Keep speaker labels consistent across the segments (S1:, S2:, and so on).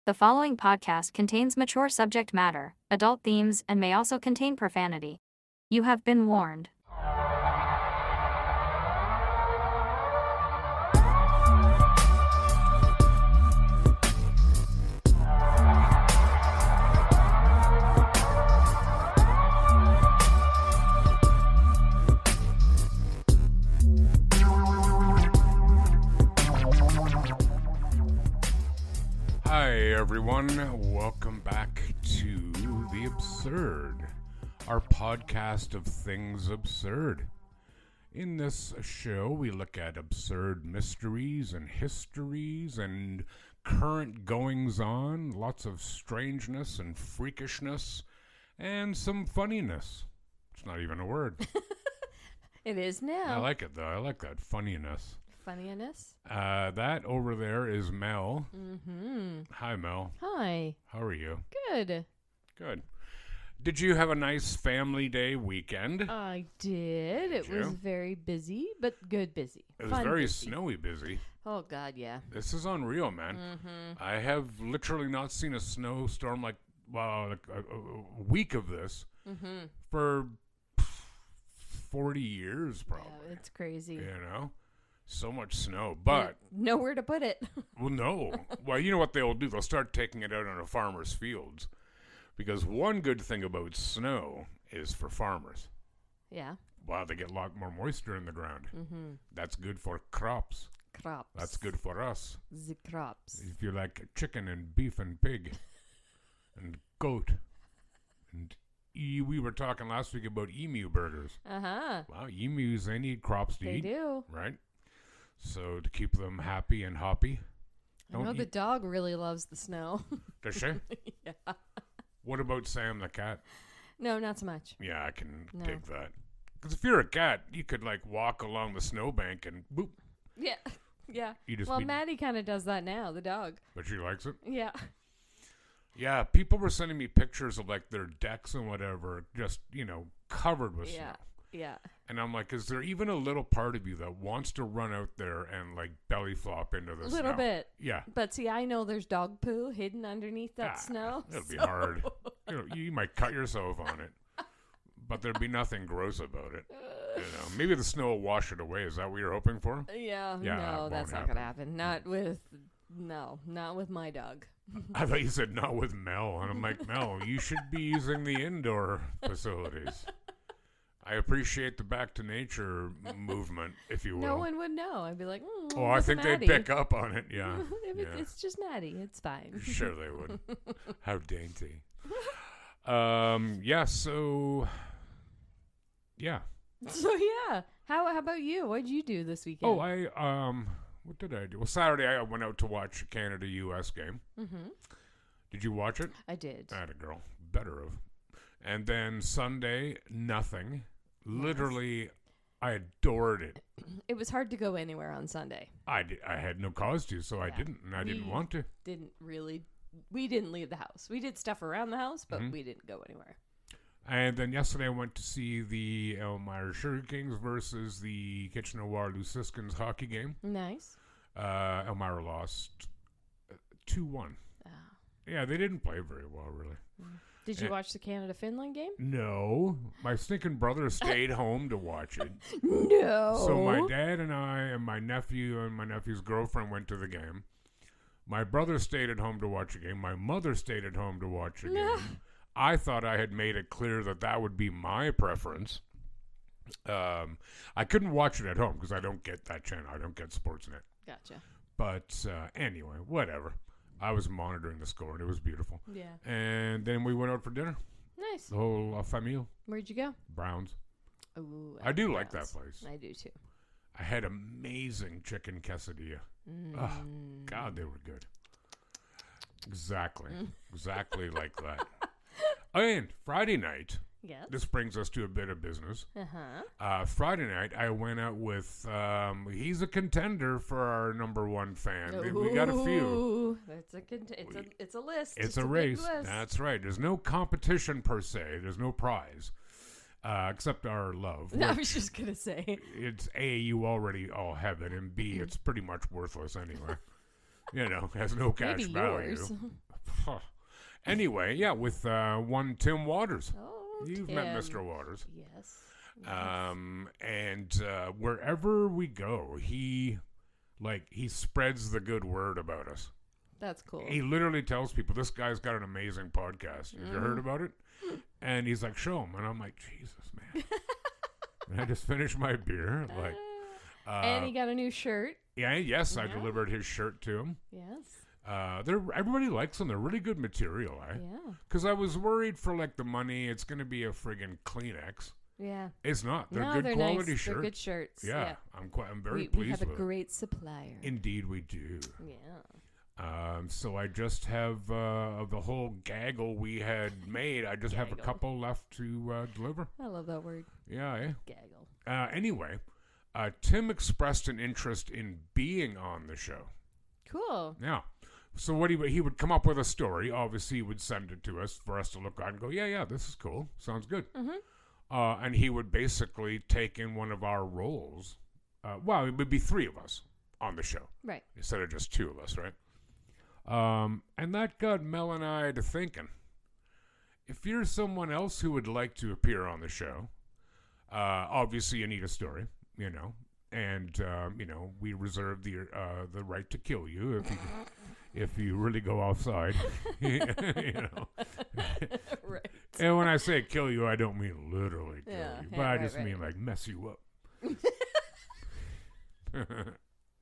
S1: The following podcast contains mature subject matter, adult themes, and may also contain profanity. You have been warned.
S2: Hi everyone, welcome back to The Absurd, our podcast of things absurd. In this show, we look at absurd mysteries and histories and current goings-on, lots of strangeness and freakishness, and some funniness. It's not even a word.
S3: It is now.
S2: I like it though, I like that funniness.
S3: Funniness.
S2: That over there is Mel.
S3: Mm-hmm.
S2: Hi Mel.
S3: Hi.
S2: How are you?
S3: Good.
S2: Good. Did you have a nice family day weekend?
S3: I did. It was very busy, but good busy.
S2: It was
S3: Fun
S2: very
S3: busy.
S2: snowy busy.
S3: Oh, God, yeah.
S2: This is unreal, man.
S3: Mm-hmm.
S2: I have literally not seen a snowstorm like a week of this for 40 years probably.
S3: Yeah, it's crazy.
S2: You know? So much snow. But
S3: nowhere to put it.
S2: well, no. Well, you know what they'll do? They'll start taking it out on the farmers' fields. Because one good thing about snow is for farmers.
S3: Yeah.
S2: Wow, they get a lot more moisture in the ground.
S3: Mm-hmm.
S2: That's good for crops.
S3: Crops.
S2: That's good for us.
S3: The crops.
S2: If you like chicken and beef and pig and goat. And we were talking last week about emu burgers.
S3: Uh-huh.
S2: Wow, emus, they need crops to
S3: They
S2: eat.
S3: do.
S2: Right? So to keep them happy and hoppy.
S3: I know the dog really loves the snow.
S2: Does she?
S3: Yeah.
S2: What about Sam the cat?
S3: No, not so much.
S2: Yeah, I can dig that. Because if you're a cat, you could like walk along the snowbank and boop.
S3: Yeah. Yeah.
S2: You just
S3: well, Maddie kind of does that now, the dog.
S2: But she likes it?
S3: Yeah.
S2: Yeah, people were sending me pictures of like their decks and whatever, just, covered with snow.
S3: Yeah.
S2: And I'm like, is there even a little part of you that wants to run out there and like belly flop into the snow?
S3: A little bit.
S2: Yeah.
S3: But see, I know there's dog poo hidden underneath that snow.
S2: It'll be hard. You might cut yourself on it. But there'd be nothing gross about it. Maybe the snow will wash it away. Is that what you're hoping for?
S3: Yeah,
S2: Yeah,
S3: no,
S2: it
S3: that's
S2: won't
S3: not going to happen. Not with my dog.
S2: I thought you said not with Mel. And I'm like, Mel, you should be using the indoor facilities. I appreciate the back to nature movement, if you will.
S3: No one would know. I'd be like,
S2: I think they'd pick up on it, yeah.
S3: It's just Maddie. It's fine.
S2: Sure they would. How dainty. So, yeah.
S3: So, yeah. How about you? What did you do this weekend?
S2: What did I do? Well, Saturday I went out to watch a Canada-U.S. game. Mm-hmm. Did you watch it?
S3: I did.
S2: Atta girl. Better have. And then Sunday, nothing. Literally, I adored it.
S3: It was hard to go anywhere on Sunday.
S2: I had no cause to, so I didn't, and I didn't want to.
S3: We didn't leave the house. We did stuff around the house, but we didn't go anywhere.
S2: And then yesterday I went to see the Elmira Sugar Kings versus the Kitchener-Waterloo-Siskins hockey game.
S3: Nice.
S2: Elmira lost 2-1.
S3: Oh.
S2: Yeah, they didn't play very well, really.
S3: Did you watch the Canada-Finland game?
S2: No. My stinking brother stayed home to watch it.
S3: No.
S2: So my dad and I and my nephew and my nephew's girlfriend went to the game. My brother stayed at home to watch the game. My mother stayed at home to watch the game. I thought I had made it clear that would be my preference. I couldn't watch it at home because I don't get that channel. I don't get Sportsnet.
S3: Gotcha.
S2: But anyway, whatever. I was monitoring the score, and it was beautiful.
S3: Yeah.
S2: And then we went out for dinner.
S3: Nice.
S2: The whole famille.
S3: Where'd you go?
S2: Browns.
S3: Ooh,
S2: I do like that place.
S3: I do, too.
S2: I had amazing chicken quesadilla. Oh, God, they were good. Exactly. Exactly like that. And Friday night,
S3: Yes.
S2: this brings us to a bit of business.
S3: Uh-huh.
S2: Friday night, I went out with, he's a contender for our number one fan. We got a few.
S3: It's a list.
S2: It's a race. List. That's right. There's no competition per se. There's no prize. Except our love.
S3: I was just going to say.
S2: It's A, you already all have it, and B, it's pretty much worthless anyway. Has no cash value. Anyway, yeah, with one Tim Waters.
S3: Oh,
S2: You've
S3: Tim.
S2: met Mr. Waters.
S3: Yes.
S2: And wherever we go, he spreads the good word about us.
S3: That's cool.
S2: He literally tells people, this guy's got an amazing podcast. Have you heard about it? And he's like, show him. And I'm like, Jesus, man. And I just finished my beer. Like,
S3: and he got a new shirt.
S2: Yeah, yes, I delivered his shirt to him.
S3: Yes.
S2: Everybody likes them. They're really good material,
S3: Yeah.
S2: Because I was worried for like the money. It's going to be a friggin' Kleenex.
S3: Yeah.
S2: It's not. They're
S3: No,
S2: good
S3: they're
S2: quality
S3: nice.
S2: shirts.
S3: They're good shirts.
S2: Yeah. I'm very
S3: we
S2: pleased
S3: have
S2: with
S3: a
S2: it.
S3: great supplier.
S2: Indeed, we do.
S3: Yeah.
S2: So I just have of the whole gaggle we had made. I just have a couple left to deliver.
S3: I love that word.
S2: Yeah. Eh?
S3: Gaggle.
S2: Anyway, Tim expressed an interest in being on the show.
S3: Cool.
S2: Yeah. So what he would come up with a story. Obviously, he would send it to us for us to look at and go, yeah, this is cool. Sounds good.
S3: Mm-hmm.
S2: And he would basically take in one of our roles. Well, it would be three of us on the show.
S3: Right.
S2: Instead of just two of us, right? And that got Mel and I to thinking, if you're someone else who would like to appear on the show, obviously you need a story, and, we reserve the right to kill you if you really go offside,
S3: Right.
S2: And when I say kill you, I don't mean literally kill you, but I
S3: right,
S2: just
S3: right.
S2: mean like mess you up.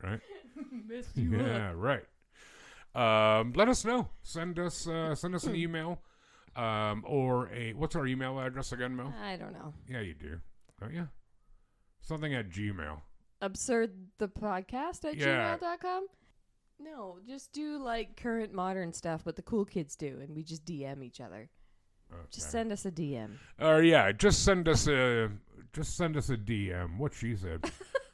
S2: Right?
S3: Messed you up.
S2: Yeah, right. Let us know. Send us an email, or what's our email address again, Mel?
S3: I don't know.
S2: Yeah, you do, don't you? Something at Gmail.
S3: Absurdthepodcast at gmail.com? No, just do like current modern stuff, what the cool kids do, and we just DM each other.
S2: Okay.
S3: Just send us a DM.
S2: Just send us a DM. What she said,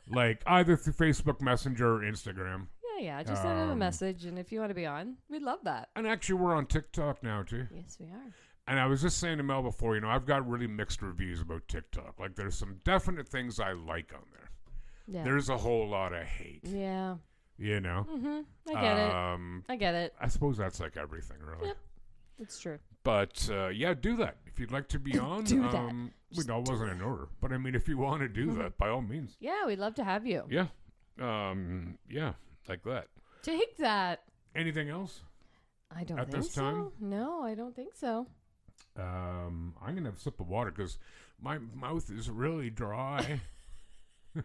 S2: like either through Facebook Messenger or Instagram.
S3: Yeah, just send them a message, and if you want to be on, we'd love that.
S2: And actually, we're on TikTok now too.
S3: Yes, we are.
S2: And I was just saying to Mel before, I've got really mixed reviews about TikTok. Like, there's some definite things I like on there.
S3: Yeah.
S2: There's a whole lot of hate.
S3: Yeah. Mm-hmm. I get it.
S2: I suppose that's like everything, really.
S3: Yep. It's true.
S2: But, do that. If you'd like to be on,
S3: Do that.
S2: That wasn't in order. But, if you want to do that, by all means.
S3: Yeah, we'd love to have you.
S2: Yeah. Like that.
S3: Take that.
S2: Anything else?
S3: I don't
S2: at
S3: think
S2: this time?
S3: so. No, I don't think so.
S2: I'm going to have a sip of water because my mouth is really dry. I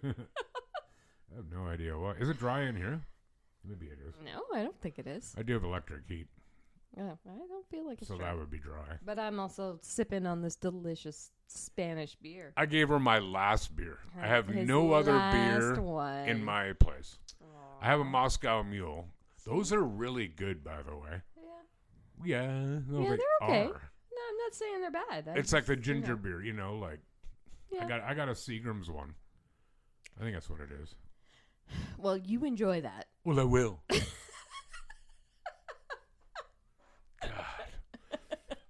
S2: have no idea why. Is it dry in here? Maybe it is.
S3: No, I don't think it is.
S2: I do have electric heat.
S3: Oh, I don't feel like it's
S2: so
S3: dry.
S2: that would be dry.
S3: But I'm also sipping on this delicious Spanish beer.
S2: I gave her my last beer. I have
S3: His
S2: no other beer
S3: last one.
S2: in my place.
S3: Aww.
S2: I have a Moscow Mule. Those are really good, by the way.
S3: Yeah.
S2: Yeah. No,
S3: Yeah,
S2: they
S3: they're okay.
S2: are.
S3: No, I'm not saying they're bad.
S2: It's like the ginger beer, like
S3: Yeah.
S2: I got a Seagram's one. I think that's what it is.
S3: Well, you enjoy that.
S2: Well, I will.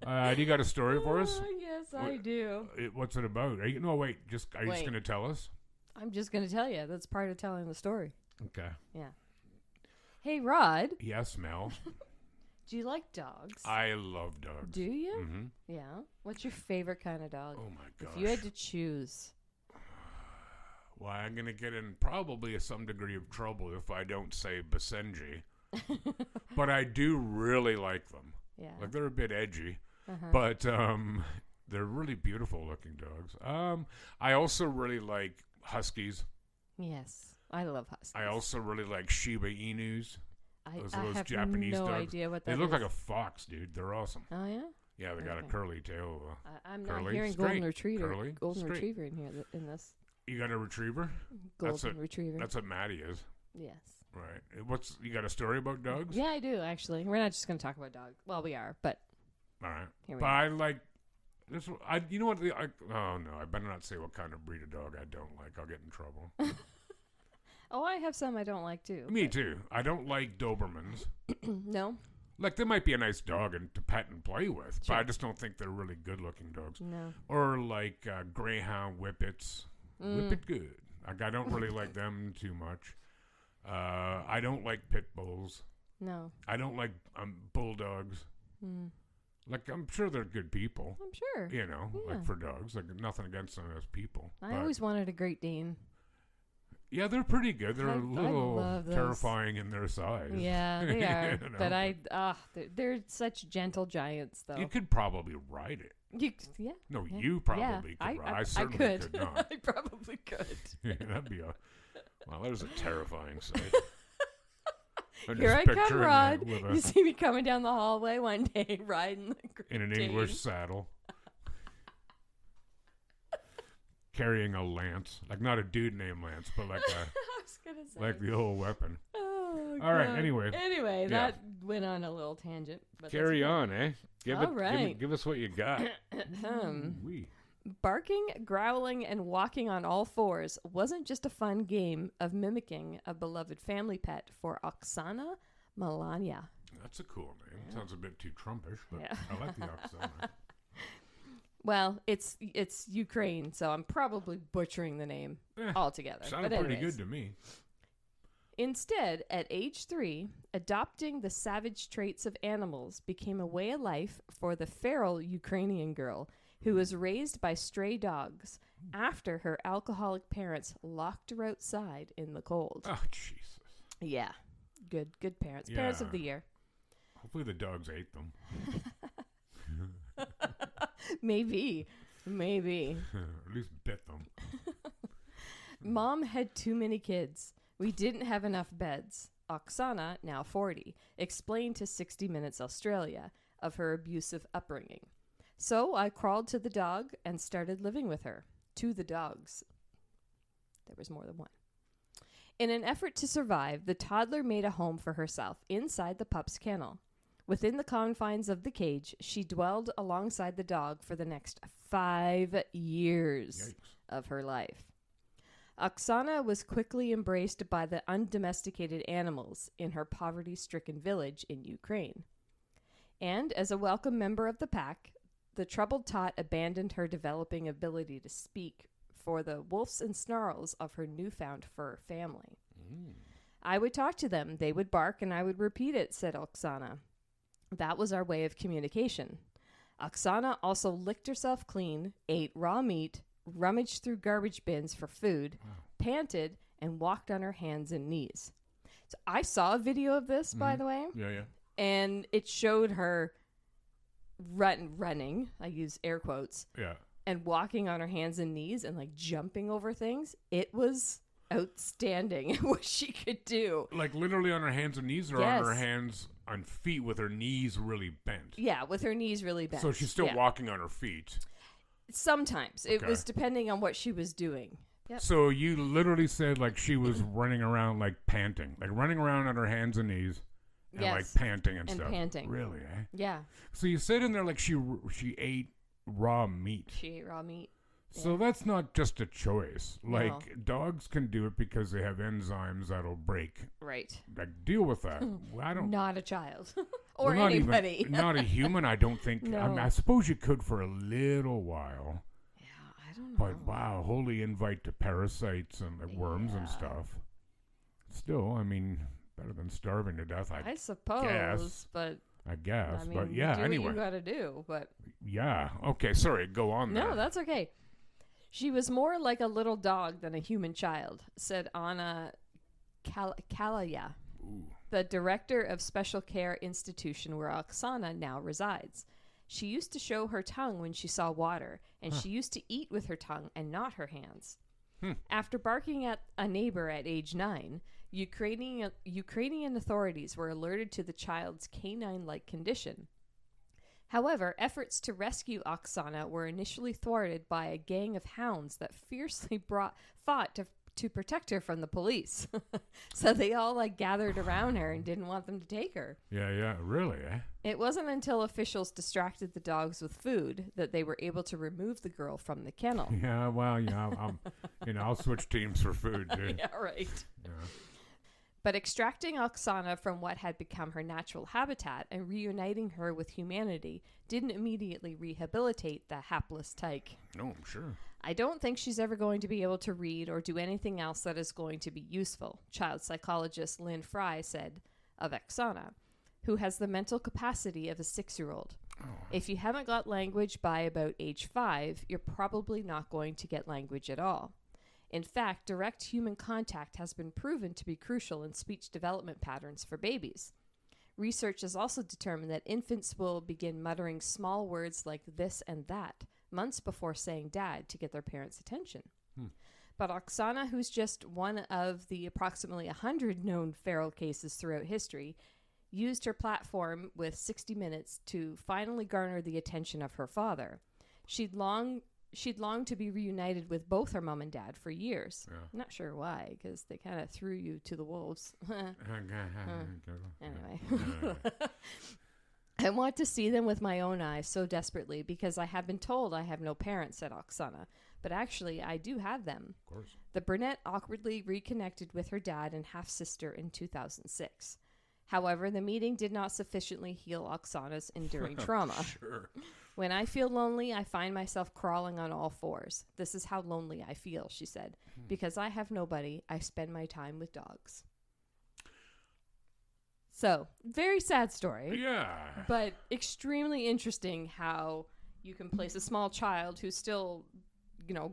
S2: God. Do you got a story for us?
S3: Yes, I do.
S2: What's it about? Are you just
S3: Wait.
S2: going to tell us?
S3: I'm just going to tell you. That's part of telling the story.
S2: Okay.
S3: Yeah. Hey, Rod.
S2: Yes, Mel.
S3: Do you like dogs?
S2: I love dogs.
S3: Do you?
S2: Mm-hmm.
S3: Yeah. What's your favorite kind of dog?
S2: Oh, my gosh.
S3: If you had to choose.
S2: Well, I'm going to get in probably some degree of trouble if I don't say Basenji. But I do really like them.
S3: Yeah.
S2: Like, they're a bit edgy.
S3: Uh-huh.
S2: But they're really beautiful looking dogs. I also really like Huskies.
S3: Yes. I love huskies.
S2: I also really like Shiba Inus.
S3: I
S2: Those
S3: have
S2: Japanese
S3: no
S2: dogs.
S3: idea what that
S2: They look
S3: is.
S2: like a fox, dude. They're awesome.
S3: Oh, yeah?
S2: Yeah, they got a
S3: Okay.
S2: curly tail.
S3: I'm
S2: Curly,
S3: not hearing
S2: straight.
S3: golden retriever.
S2: Curly,
S3: golden
S2: straight.
S3: retriever in here in this.
S2: You got a retriever?
S3: Golden retriever.
S2: That's what Maddie is.
S3: Yes.
S2: Right. You got a story about dogs?
S3: Yeah, I do actually. We're not just going to talk about dogs. Well, we are, but
S2: All right.
S3: here we
S2: But
S3: are.
S2: I like this. You know what? Oh no, I better not say what kind of breed of dog I don't like. I'll get in trouble.
S3: Oh, I have some I don't like too.
S2: Me too. I don't like Dobermans.
S3: No.
S2: Like, they might be a nice dog to pet and play with, but
S3: Sure.
S2: I just don't think they're really good-looking dogs.
S3: No.
S2: Or like Greyhound Whippets. Whippet good. Like, I don't really like them too much. I don't like pit bulls.
S3: No.
S2: I don't like bulldogs.
S3: Mm.
S2: Like, I'm sure they're good people.
S3: I'm sure.
S2: You know,
S3: Yeah.
S2: like for dogs. Like, nothing against them as people.
S3: I always wanted a Great Dane.
S2: Yeah, they're pretty good. They're
S3: I
S2: a little
S3: love those.
S2: terrifying in their size.
S3: Yeah, they are.
S2: You know,
S3: But they're such gentle giants, though.
S2: you could probably ride it.
S3: Yeah.
S2: No,
S3: Yeah.
S2: you probably could. I certainly could not.
S3: I probably could.
S2: Yeah, that'd be well, there's a terrifying sight. I'm
S3: Here
S2: just
S3: I come,
S2: picturing it
S3: Rod.
S2: with
S3: You see me coming down the hallway one day, riding the Great
S2: in an
S3: Dane.
S2: English saddle, carrying a lance, like not a dude named Lance, but like
S3: I was gonna say.
S2: like the old weapon.
S3: Oh,
S2: All right,
S3: God.
S2: Anyway,
S3: Anyway,
S2: yeah.
S3: that went on a little tangent. But
S2: Carry
S3: that's
S2: on, eh?
S3: All right.
S2: Give us what you got.
S3: good.
S2: Wee.
S3: Barking, growling, and walking on all fours wasn't just a fun game of mimicking a beloved family pet for Oksana Melania.
S2: That's a cool name. Sounds a bit too Trumpish, but
S3: Yeah.
S2: I like the Oksana.
S3: Well, it's Ukraine, so I'm probably butchering the name altogether.
S2: Sounded
S3: but
S2: pretty
S3: anyways.
S2: good to me.
S3: Instead, at age 3, adopting the savage traits of animals became a way of life for the feral Ukrainian girl who was raised by stray dogs after her alcoholic parents locked her outside in the cold.
S2: Oh, Jesus.
S3: Yeah. Good parents. Parents of
S2: Yeah.
S3: the year.
S2: Hopefully the dogs ate them.
S3: Maybe.
S2: At least bit them.
S3: Mom had too many kids. We didn't have enough beds. Oksana, now 40, explained to 60 Minutes Australia of her abusive upbringing. So I crawled to the dog and started living with her. To the dogs. There was more than one. In an effort to survive, the toddler made a home for herself inside the pup's kennel. Within the confines of the cage, she dwelled alongside the dog for the next 5 years
S2: Yikes.
S3: of her life. Oksana was quickly embraced by the undomesticated animals in her poverty-stricken village in Ukraine. And as a welcome member of the pack, the troubled tot abandoned her developing ability to speak for the wolves and snarls of her newfound fur family. I would talk to them, they would bark, and I would repeat it, said Oksana. That was our way of communication. Oksana also licked herself clean, ate raw meat, rummaged through garbage bins for food, panted, and walked on her hands and knees. So I saw a video of this, by the way,
S2: Yeah.
S3: and it showed her running, I use air quotes,
S2: Yeah.
S3: and walking on her hands and knees and like jumping over things. It was outstanding what she could do.
S2: Like literally on her hands and knees, or
S3: Yes.
S2: on her hands and feet with her knees really bent.
S3: Yeah, with her knees really bent.
S2: So she's still
S3: Yeah.
S2: walking on her feet.
S3: Sometimes. It
S2: Okay.
S3: was depending on what she was doing. Yep.
S2: So you literally said like she was running around like panting, like running around on her hands and knees, and
S3: Yes.
S2: like panting and,
S3: And
S2: stuff.
S3: panting.
S2: Really? Eh?
S3: Yeah,
S2: So you said in there like she ate raw meat.
S3: she ate raw meat.
S2: So that's not just a choice. Like dogs can do it because they have enzymes that'll break.
S3: Right.
S2: Like deal with that. Well, I don't.
S3: Not a child. Or
S2: well, not
S3: anybody.
S2: Even, not a human. I don't think.
S3: No.
S2: I suppose you could for a little while.
S3: Yeah, I don't know.
S2: But wow, holy invite to parasites and like worms and
S3: Yeah.
S2: stuff. Still, I mean, better than starving to death.
S3: I suppose,
S2: guess.
S3: but
S2: I guess.
S3: I mean,
S2: but yeah,
S3: do what
S2: anyway.
S3: you gotta do. But
S2: Yeah. Okay. Sorry. Go on.
S3: no,
S2: there.
S3: that's okay. She was more like a little dog than a human child, said Anna Kalaya,
S2: Ooh.
S3: the director of special care institution where Oksana now resides. She used to show her tongue when she saw water, and she used to eat with her tongue and not her hands. After barking at a neighbor at age 9, Ukrainian authorities were alerted to the child's canine-like condition. However, efforts to rescue Oksana were initially thwarted by a gang of hounds that fiercely fought to protect her from the police. So they all like gathered around her and didn't want them to take her.
S2: Yeah. Really? Eh?
S3: It wasn't until officials distracted the dogs with food that they were able to remove the girl from the kennel.
S2: Yeah. Well, I'll switch teams for food, dude.
S3: Yeah, right.
S2: Yeah.
S3: But extracting Oksana from what had become her natural habitat and reuniting her with humanity didn't immediately rehabilitate the hapless tyke.
S2: No, I'm sure.
S3: I don't think she's ever going to be able to read or do anything else that is going to be useful, child psychologist Lynn Fry said of Oksana. who has the mental capacity of a 6-year-old.
S2: Oh.
S3: If you haven't got language by about age 5, you're probably not going to get language at all. In fact, direct human contact has been proven to be crucial in speech development patterns for babies. Research has also determined that infants will begin muttering small words like this and that months before saying dad to get their parents' attention. But Oksana, who's just one of the approximately 100 known feral cases throughout history, used her platform with 60 Minutes to finally garner the attention of her father. She'd longed to be reunited with both her mom and dad for years.
S2: Yeah.
S3: I'm not sure why, because they kind of threw you to the wolves. Anyway. I want to see them with my own eyes so desperately because I have been told I have no parents, said Oksana. But actually, I do have them.
S2: Of course.
S3: The brunette awkwardly reconnected with her dad and half-sister in 2006. However, the meeting did not sufficiently heal Oksana's enduring trauma.
S2: Sure.
S3: When I feel lonely, I find myself crawling on all fours. This is how lonely I feel, she said. Because I have nobody, I spend my time with dogs. So, very sad story.
S2: Yeah.
S3: But extremely interesting how you can place a small child who's still,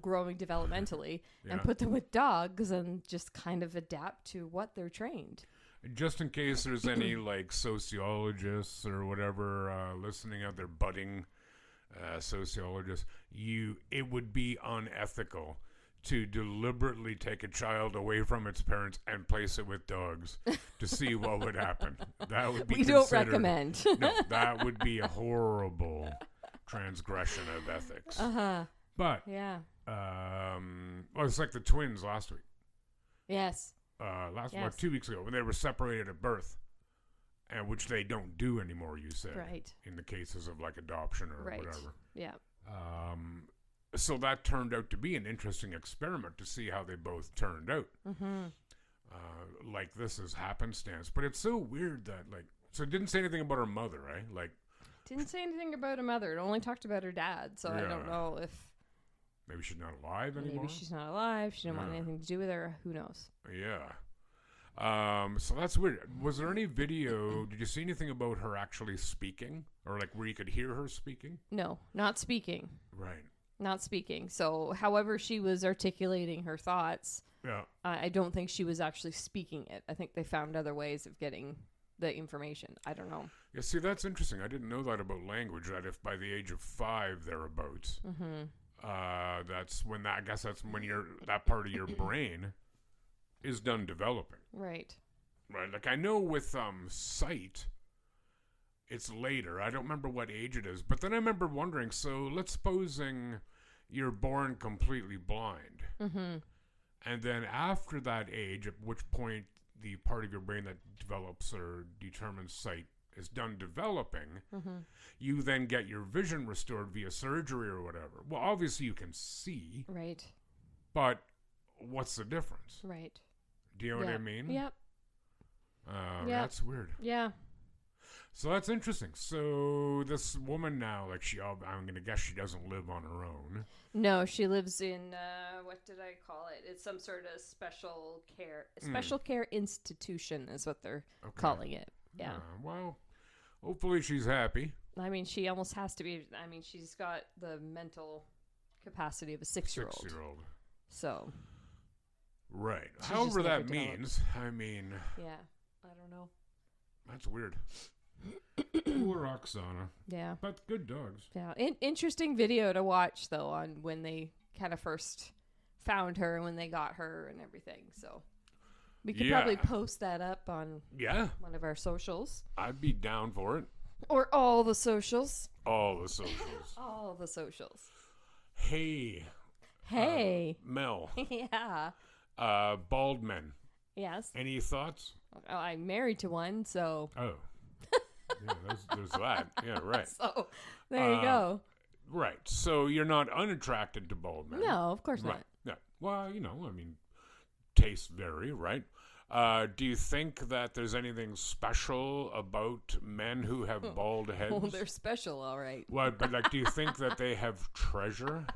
S3: growing developmentally and put them with dogs and just kind of adapt to what they're trained.
S2: Just in case there's any sociologists or whatever listening out there, budding sociologists, it would be unethical to deliberately take a child away from its parents and place it with dogs to see what would happen. That would be
S3: we don't recommend.
S2: No, that would be a horrible transgression of ethics. But
S3: yeah,
S2: it's like the twins last week.
S3: Yes.
S2: About 2 weeks ago when they were separated at birth, and which they don't do anymore. You said,
S3: right,
S2: in the cases of like adoption or whatever.
S3: Yeah.
S2: So that turned out to be an interesting experiment to see how they both turned out. Like this is happenstance, but it's so weird that so it didn't say anything about her mother, right?
S3: Didn't say anything about her mother. It only talked about her dad. So I don't know if
S2: maybe she's not alive anymore.
S3: Maybe she's not alive. She didn't want anything to do with her. Who knows?
S2: Yeah. So that's weird. Was there any video? Did you see anything about her actually speaking, or where you could hear her speaking?
S3: No, not speaking.
S2: Right.
S3: Not speaking. So, however she was articulating her thoughts, I don't think she was actually speaking it. I think they found other ways of getting the information. I don't know.
S2: Yeah, see, that's interesting. I didn't know that about language, that if by the age of 5 thereabouts, that's when that's when that part of your brain is done developing.
S3: Right.
S2: Right. I know with sight, it's later. I don't remember what age it is, but then I remember wondering, so let's supposing you're born completely blind. And then after that age, at which point the part of your brain that develops or determines sight is done developing, you then get your vision restored via surgery or whatever. Well, obviously you can see.
S3: Right.
S2: But what's the difference?
S3: Right.
S2: Do you know what I mean?
S3: Yep.
S2: That's weird.
S3: Yeah.
S2: So that's interesting. So this woman now, I'm going to guess she doesn't live on her own.
S3: No, she lives in, what did I call it? It's some sort of special care institution is what they're calling it. Yeah.
S2: Well, hopefully she's happy.
S3: I mean, she almost has to be. I mean, she's got the mental capacity of a 6-year-old.
S2: 6-year-old.
S3: So.
S2: Right. However that means, I mean.
S3: Yeah. I don't know.
S2: That's weird. Poor Oksana.
S3: Yeah.
S2: But good dogs.
S3: Yeah. Interesting video to watch, though, on when they kind of first found her and when they got her and everything. So we could probably post that up on one of our socials.
S2: I'd be down for it.
S3: Or all the socials.
S2: All the socials.
S3: All the socials.
S2: Hey. Mel.
S3: Yeah.
S2: Bald men.
S3: Yes.
S2: Any thoughts?
S3: Oh, I'm married to one, so.
S2: Oh. Yeah, there's that. Yeah, right.
S3: So, there you go.
S2: Right. So you're not unattracted to bald men.
S3: No, of course not.
S2: Yeah. Well, tastes vary, right? Do you think that there's anything special about men who have bald heads?
S3: Well, they're special, all right.
S2: Well, but do you think that they have treasure?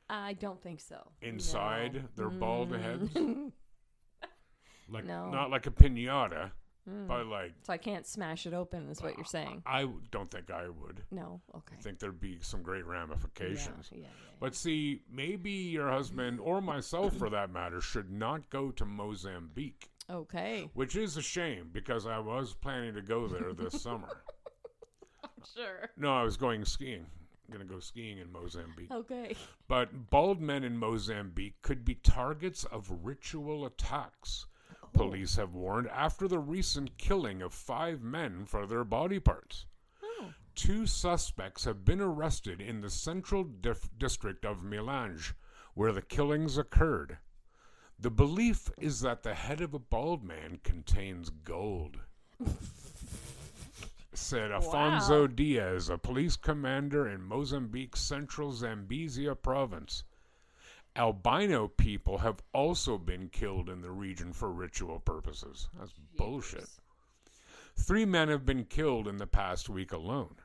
S3: I don't think so.
S2: Inside their bald heads?
S3: No.
S2: Not like a piñata. But like,
S3: So I can't smash it open, is what you're saying.
S2: I don't think I would.
S3: No. Okay.
S2: I think there'd be some great ramifications.
S3: Yeah.
S2: But see, maybe your husband, or myself for that matter, should not go to Mozambique.
S3: Okay.
S2: Which is a shame, because I was planning to go there this summer.
S3: Sure.
S2: No, I was going skiing. I'm going to go skiing in Mozambique.
S3: Okay.
S2: But bald men in Mozambique could be targets of ritual attacks, police have warned, after the recent killing of 5 men for their body parts. 2 suspects have been arrested in the central district of Milange, where the killings occurred. The belief is that the head of a bald man contains gold, said Afonso Diaz, a police commander in Mozambique's central Zambezia province. Albino people have also been killed in the region for ritual purposes. That's bullshit. 3 men have been killed in the past week alone.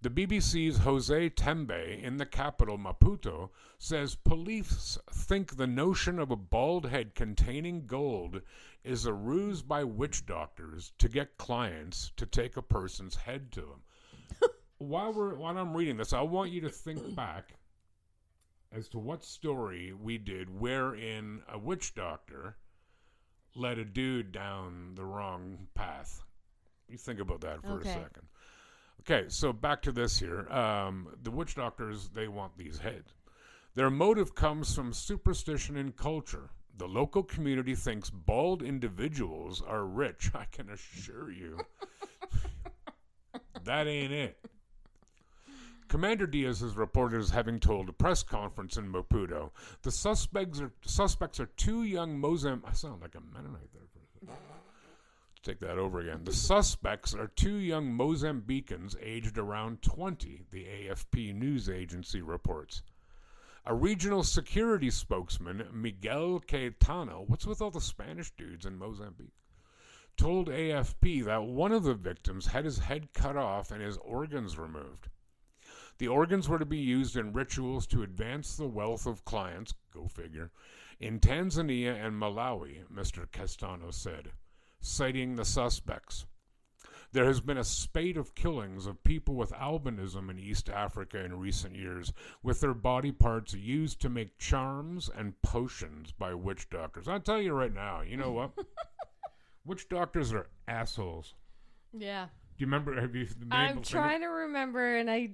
S2: The BBC's Jose Tembe in the capital Maputo says police think the notion of a bald head containing gold is a ruse by witch doctors to get clients to take a person's head to them. While I'm reading this, I want you to think back as to what story we did wherein a witch doctor led a dude down the wrong path. You think about that for a second. Okay, so back to this here. The witch doctors, they want these heads. Their motive comes from superstition and culture. The local community thinks bald individuals are rich. I can assure you. That ain't it. Commander Diaz is reported as having told a press conference in Maputo. The suspects are 2 young Mozambican... I sound like a Mennonite there for a second. Let's take that over again. The suspects are 2 young Mozambicans aged around 20, the AFP news agency reports. A regional security spokesman, Miguel Caetano, what's with all the Spanish dudes in Mozambique, told AFP that one of the victims had his head cut off and his organs removed. The organs were to be used in rituals to advance the wealth of clients, go figure, in Tanzania and Malawi, Mr. Castano said, citing the suspects. There has been a spate of killings of people with albinism in East Africa in recent years, with their body parts used to make charms and potions by witch doctors. I'll tell you right now, you know what? Witch doctors are assholes.
S3: Yeah.
S2: Do you remember? Have you been
S3: I'm trying to remember, and I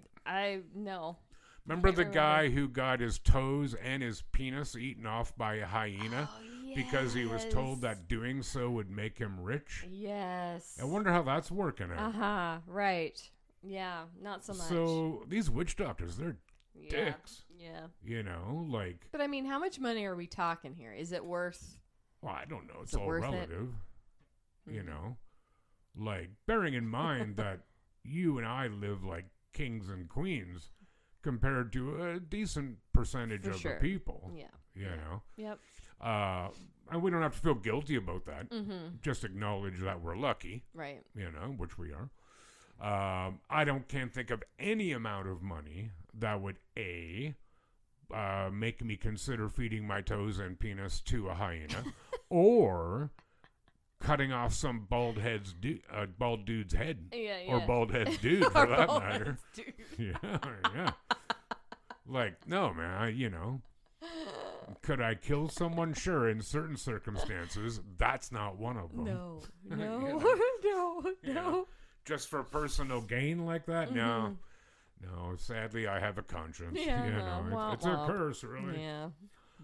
S3: no.
S2: Remember the guy who got his toes and his penis eaten off by a hyena because he was told that doing so would make him rich?
S3: Yes.
S2: I wonder how that's working out.
S3: Right. Yeah, not so much.
S2: So these witch doctors, they're dicks.
S3: Yeah.
S2: You know, like...
S3: But I mean, how much money are we talking here? Is it worth...
S2: Well, I don't know. It's all relative. You know? Like, bearing in mind that you and I live like kings and queens compared to a decent percentage of the people. Yeah. You know?
S3: Yep.
S2: And we don't have to feel guilty about that. Just acknowledge that we're lucky.
S3: Right.
S2: You know, which we are. I can't think of any amount of money that would, make me consider feeding my toes and penis to a hyena, or cutting off some bald dude's head.
S3: Yeah.
S2: Or bald head's dude, for that matter. Yeah. Like, no, man, you know. Could I kill someone? Sure, in certain circumstances. That's not one of them.
S3: No.
S2: You know?
S3: No.
S2: Just for personal gain like that? No. No, sadly, I have a conscience.
S3: Yeah,
S2: you know, it's a curse, really.
S3: Yeah.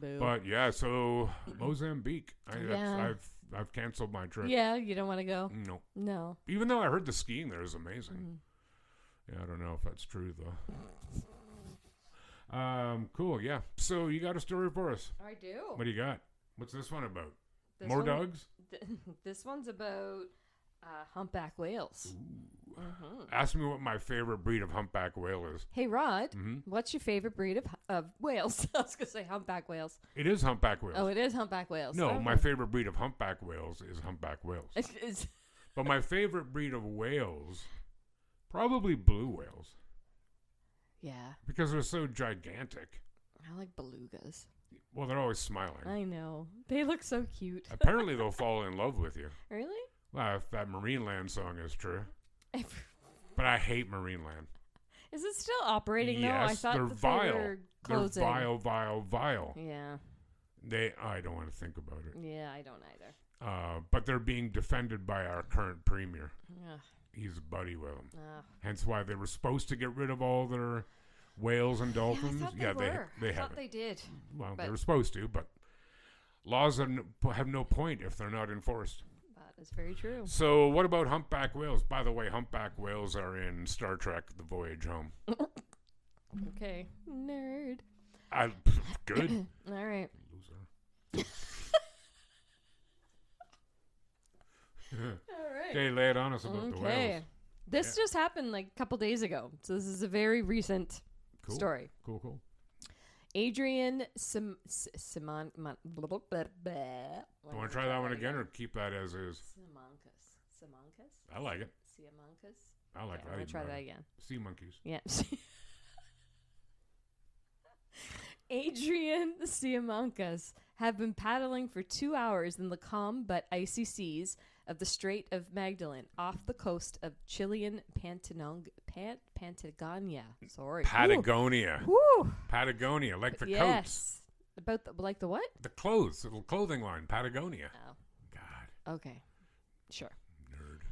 S3: Boo.
S2: But yeah, so Mozambique. I've canceled my trip.
S3: Yeah, you don't want to go?
S2: No. Even though I heard the skiing there is amazing. Yeah, I don't know if that's true though. Cool. Yeah. So you got a story for us?
S3: I do.
S2: What do you got? What's this one about? More dogs?
S3: This one's about humpback whales.
S2: Ask me what my favorite breed of humpback whale is.
S3: Hey, Rod, what's your favorite breed of whales? I was going to say humpback whales.
S2: It is humpback whales.
S3: Oh, it is humpback whales.
S2: No, my favorite breed of humpback whales is humpback whales. But my favorite breed of whales, probably blue whales.
S3: Yeah.
S2: Because they're so gigantic.
S3: I like belugas.
S2: Well, they're always smiling.
S3: I know. They look so cute.
S2: Apparently, they'll fall in love with you.
S3: Really?
S2: Well, if that Marineland song is true. But I hate Marineland.
S3: Is it still operating though?
S2: Yes,
S3: I thought
S2: they're
S3: that
S2: vile.
S3: they were closing.
S2: They're vile.
S3: Yeah.
S2: I don't want to think about it.
S3: Yeah, I don't either.
S2: But they're being defended by our current premier.
S3: Ugh.
S2: He's a buddy with them.
S3: Ugh.
S2: Hence why they were supposed to get rid of all their whales and dolphins.
S3: Yeah, I thought they were.
S2: They
S3: I thought
S2: haven't.
S3: they did.
S2: Well,
S3: but
S2: they were supposed to, but laws have no point if they're not enforced.
S3: That is very true.
S2: So what about humpback whales? By the way, humpback whales are in Star Trek: The Voyage Home.
S3: Okay. Nerd.
S2: Good.
S3: All right.
S2: Loser.
S3: All right.
S2: Okay, lay it on us about the whales.
S3: This just happened like a couple days ago. So this is a very recent story.
S2: Cool.
S3: Adrian
S2: Want to try that one again or keep that as is?
S3: Simancas?
S2: I like it.
S3: Siamancas?
S2: I like
S3: Okay,
S2: that.
S3: I'm going
S2: even
S3: to try
S2: better.
S3: that again.
S2: Sea monkeys.
S3: Yeah. Adrian Siamancas have been paddling for 2 hours in the calm but icy seas of the Strait of Magdalene off the coast of Chilean Patagonia. Sorry.
S2: Patagonia.
S3: Woo.
S2: Patagonia, like the coats.
S3: Yes. About the what?
S2: The clothes, the clothing line, Patagonia.
S3: Oh.
S2: God.
S3: Okay. Sure.
S2: Nerd.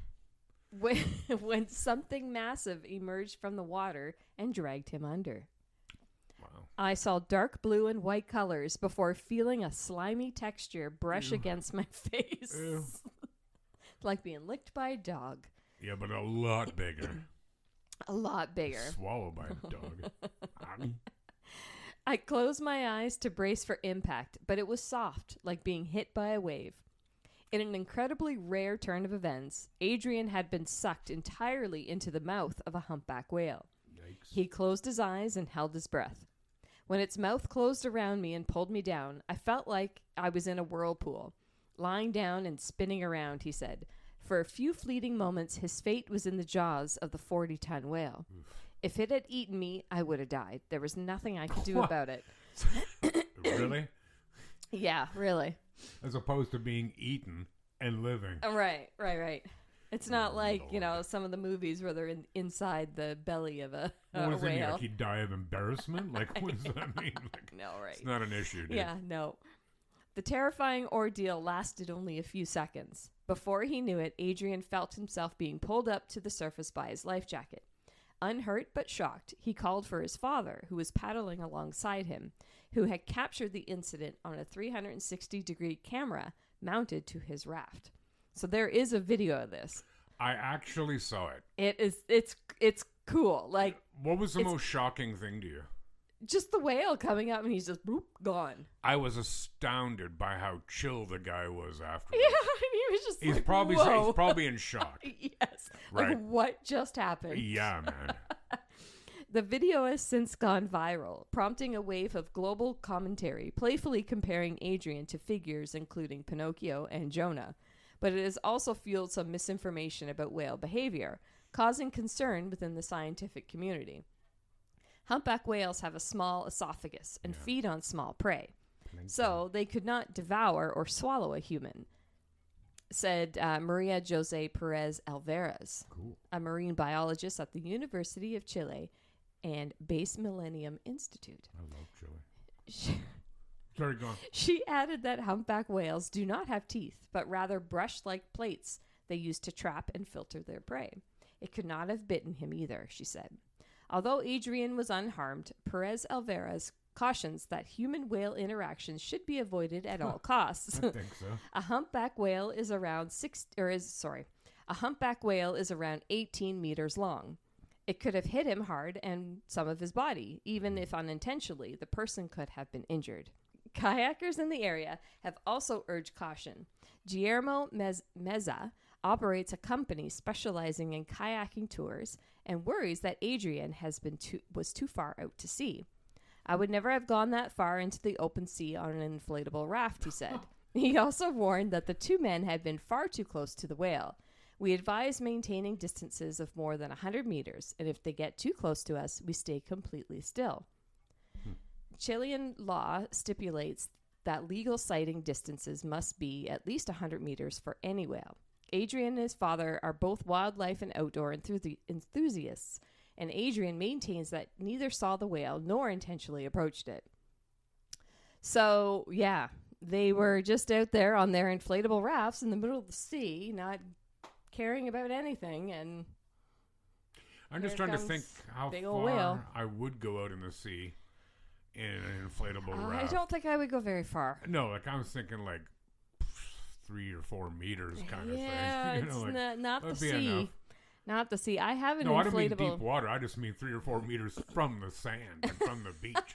S3: When something massive emerged from the water and dragged him under.
S2: Wow.
S3: I saw dark blue and white colors before feeling a slimy texture brush
S2: Ew.
S3: against my face.
S2: Ew.
S3: Like being licked by a dog.
S2: Yeah, but a lot bigger.
S3: A lot bigger.
S2: Swallowed by a dog.
S3: I closed my eyes to brace for impact, but it was soft, like being hit by a wave. In an incredibly rare turn of events, Adrian had been sucked entirely into the mouth of a humpback whale.
S2: Yikes.
S3: He closed his eyes and held his breath. When its mouth closed around me and pulled me down, I felt like I was in a whirlpool. Lying down and spinning around, he said. For a few fleeting moments, his fate was in the jaws of the 40-ton whale. Oof. If it had eaten me, I would have died. There was nothing I could do about it.
S2: Really?
S3: Yeah, really.
S2: As opposed to being eaten and living.
S3: Right. It's not like, some of the movies where they're inside the belly of a whale.
S2: Like he'd die of embarrassment? Like, what does that mean? Like,
S3: no, right.
S2: It's not an issue, dude.
S3: Yeah, no. The terrifying ordeal lasted only a few seconds. Before he knew it, Adrian felt himself being pulled up to the surface by his life jacket. Unhurt but shocked, he called for his father, who was paddling alongside him, who had captured the incident on a 360-degree camera mounted to his raft. So there is a video of this.
S2: I actually saw it.
S3: It's cool. Like,
S2: what was the most shocking thing to you?
S3: Just the whale coming up and he's just boop, gone.
S2: I was astounded by how chill the guy was after.
S3: Yeah, and he was just
S2: he's probably in shock.
S3: Yes.
S2: Right.
S3: Like, what just happened?
S2: Yeah, man.
S3: The video has since gone viral, prompting a wave of global commentary, playfully comparing Adrian to figures including Pinocchio and Jonah. But it has also fueled some misinformation about whale behavior, causing concern within the scientific community. Humpback whales have a small esophagus and feed on small prey, so they could not devour or swallow a human, said Maria Jose Perez Alvarez, a marine biologist at the University of Chile and Base Millennium Institute.
S2: I love Chile. Sorry, go on.
S3: She added that humpback whales do not have teeth, but rather brush-like plates they use to trap and filter their prey. It could not have bitten him either, she said. Although Adrian was unharmed, Perez Alvarez cautions that human-whale interactions should be avoided at all costs.
S2: I think so.
S3: A humpback whale is around 18 meters long. It could have hit him hard and some of his body. Even if unintentionally, the person could have been injured. Kayakers in the area have also urged caution. Guillermo Meza operates a company specializing in kayaking tours and worries that Adrian was too far out to sea. I would never have gone that far into the open sea on an inflatable raft, he said. He also warned that the two men had been far too close to the whale. We advise maintaining distances of more than 100 meters, and if they get too close to us, we stay completely still. Chilean law stipulates that legal sighting distances must be at least 100 meters for any whale. Adrian and his father are both wildlife and outdoor enthusiasts, and Adrian maintains that neither saw the whale nor intentionally approached it. So, yeah, they were just out there on their inflatable rafts in the middle of the sea, not caring about anything, and
S2: I'm just trying to think how
S3: big ol'
S2: far
S3: whale.
S2: I would go out in the sea in an inflatable raft.
S3: I don't think I would go very far.
S2: No, like I was thinking like 3 or 4 meters kind of thing.
S3: Yeah,
S2: You know,
S3: it's
S2: like,
S3: not the
S2: that'd be
S3: sea.
S2: enough.
S3: Not the sea. I have an
S2: No, I don't mean
S3: inflatable.
S2: deep water. I just mean 3 or 4 meters from the sand and from the beach.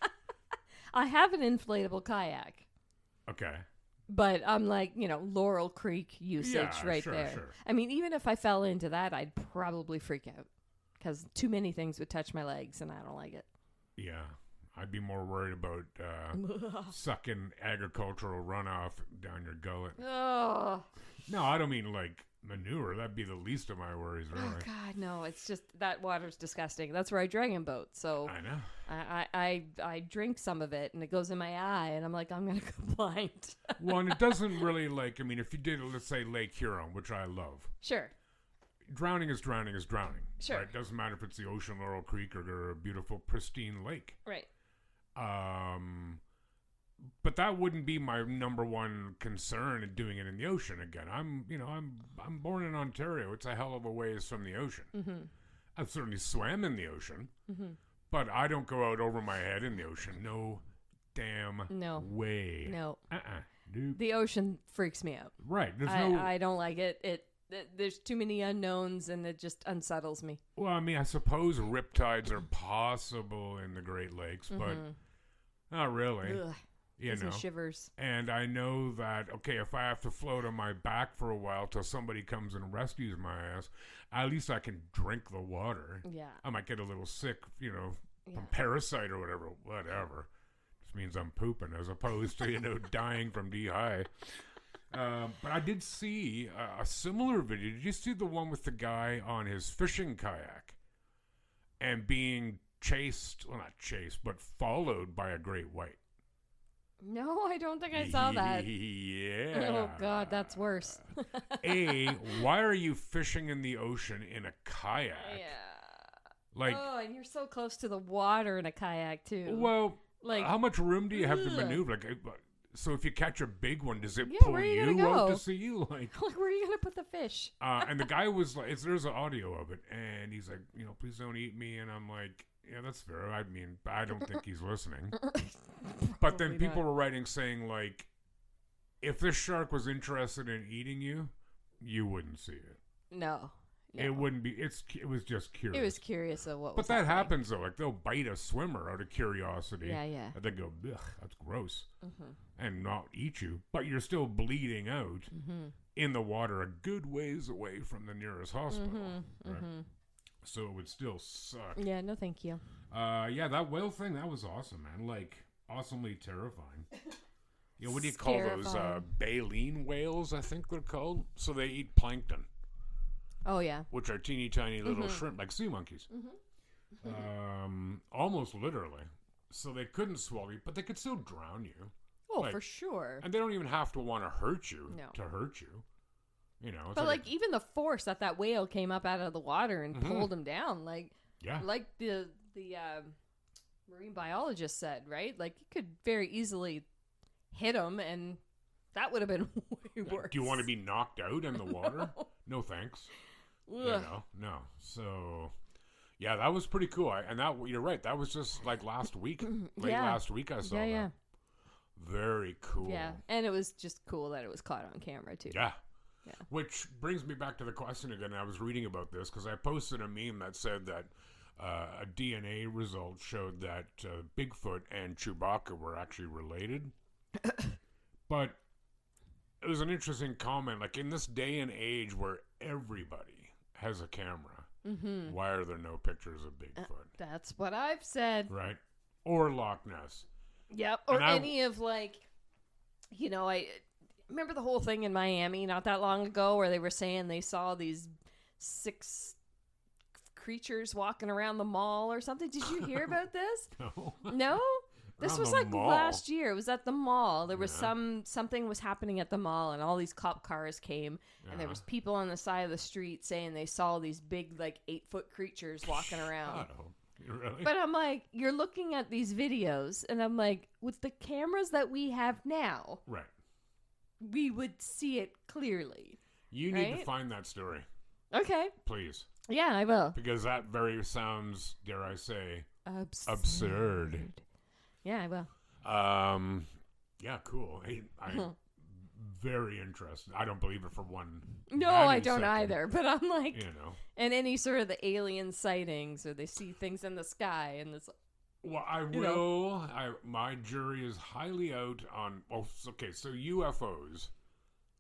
S3: I have an inflatable kayak.
S2: Okay.
S3: But I'm like, Laurel Creek usage
S2: Yeah,
S3: right
S2: sure,
S3: there.
S2: sure.
S3: I mean, even if I fell into that, I'd probably freak out because too many things would touch my legs and I don't like it.
S2: Yeah. I'd be more worried about sucking agricultural runoff down your gullet.
S3: Oh.
S2: No, I don't mean like manure. That'd be the least of my worries, really.
S3: Oh, God, no. It's just that water's disgusting. That's where I dragon boat. So
S2: I know.
S3: I drink some of it and it goes in my eye and I'm like, I'm going to go blind.
S2: Well, and it doesn't really if you did, let's say, Lake Huron, which I love.
S3: Sure.
S2: Drowning is drowning is drowning.
S3: Sure.
S2: Right? Doesn't matter if it's the ocean, Laurel Creek, or a beautiful, pristine lake.
S3: Right.
S2: But that wouldn't be my number one concern in doing it in the ocean again. I'm born in Ontario. It's a hell of a ways from the ocean.
S3: Mm-hmm.
S2: I've certainly swam in the ocean, but I don't go out over my head in the ocean. No damn way.
S3: No.
S2: Nope.
S3: The ocean freaks me out.
S2: Right.
S3: I don't like it. There's too many unknowns and it just unsettles me.
S2: Well, I mean, I suppose riptides are possible in the Great Lakes, but not really.
S3: Ugh.
S2: You know,
S3: shivers.
S2: And I know that, okay, if I have to float on my back for a while till somebody comes and rescues my ass, at least I can drink the water.
S3: Yeah.
S2: I might get a little sick, from parasite or whatever. Just means I'm pooping as opposed to, dying from dehy. But I did see a similar video. Did you see the one with the guy on his fishing kayak and being not chased, but followed by a great white?
S3: No, I don't think I saw that.
S2: Yeah.
S3: Oh, God, that's worse.
S2: Why are you fishing in the ocean in a kayak?
S3: Yeah. And you're so close to the water in a kayak, too.
S2: Well, how much room do you have to maneuver? So if you catch a big one, does it pull you out to sea? Like
S3: where are you going to put the fish?
S2: And the guy was like, there's an audio of it, and he's like, please don't eat me. And I'm like, yeah, that's fair. I mean, I don't think he's listening. But then people were writing saying, like, if this shark was interested in eating you, you wouldn't see it.
S3: No.
S2: It wouldn't be. It was just curious.
S3: It was curious of what
S2: was happening. But that happens, though. Like, they'll bite a swimmer out of curiosity.
S3: Yeah, yeah.
S2: And they go, ugh, that's gross. And not eat you. But you're still bleeding out in the water a good ways away from the nearest hospital. Right? So it would still suck.
S3: Yeah, no thank you.
S2: Yeah, that whale thing, that was awesome, man. Like, awesomely terrifying. What do you call those? Baleen whales, I think they're called. So they eat plankton.
S3: Oh, yeah.
S2: Which are teeny tiny little shrimp, like sea monkeys. Almost literally. So they couldn't swallow you, but they could still drown you.
S3: Oh, for sure.
S2: And they don't even have to want to hurt you to hurt you. It's
S3: but even the force that whale came up out of the water and pulled him down, like the marine biologist said, right? Like, you could very easily hit him, and that would have been way worse.
S2: Do you want to be knocked out in the water? No thanks. No. So, yeah, that was pretty cool. You're right. That was just like last week. Last week I saw that. Yeah. Very cool.
S3: Yeah, and it was just cool that it was caught on camera, too.
S2: Yeah. Which brings me back to the question again. I was reading about this because I posted a meme that said that a DNA result showed that Bigfoot and Chewbacca were actually related. But it was an interesting comment. Like, in this day and age where everybody has a camera, why are there no pictures of Bigfoot?
S3: That's what I've said.
S2: Right? Or Loch Ness.
S3: Yep. Or any of, I remember the whole thing in Miami not that long ago where they were saying they saw these 6 creatures walking around the mall or something. Did you hear about this?
S2: No.
S3: No? This
S2: Around
S3: was
S2: the
S3: like
S2: mall.
S3: last year. It was at the mall. There was
S2: Yeah.
S3: something was happening at the mall, and all these cop cars came, and there
S2: Yeah.
S3: was people on the side of the street saying they saw these big, like 8-foot creatures walking around.
S2: Oh, really?
S3: But I'm like, you're looking at these videos, and I'm like, with the cameras that we have now,
S2: Right.
S3: we would see it clearly.
S2: You need to
S3: Right?
S2: find that story,
S3: Okay.
S2: please,
S3: Yeah, I will.
S2: because that very sounds, dare I say,
S3: Absurd.
S2: absurd.
S3: Yeah, I will.
S2: Yeah, cool. I'm very interested. I don't believe it for one.
S3: No, I
S2: nanosecond,
S3: don't either. But I'm like,
S2: You know.
S3: and any sort of the alien sightings, or they see things in the sky, and it's
S2: Well, I
S3: You know.
S2: will. My jury is highly out on. Well, okay, so UFOs.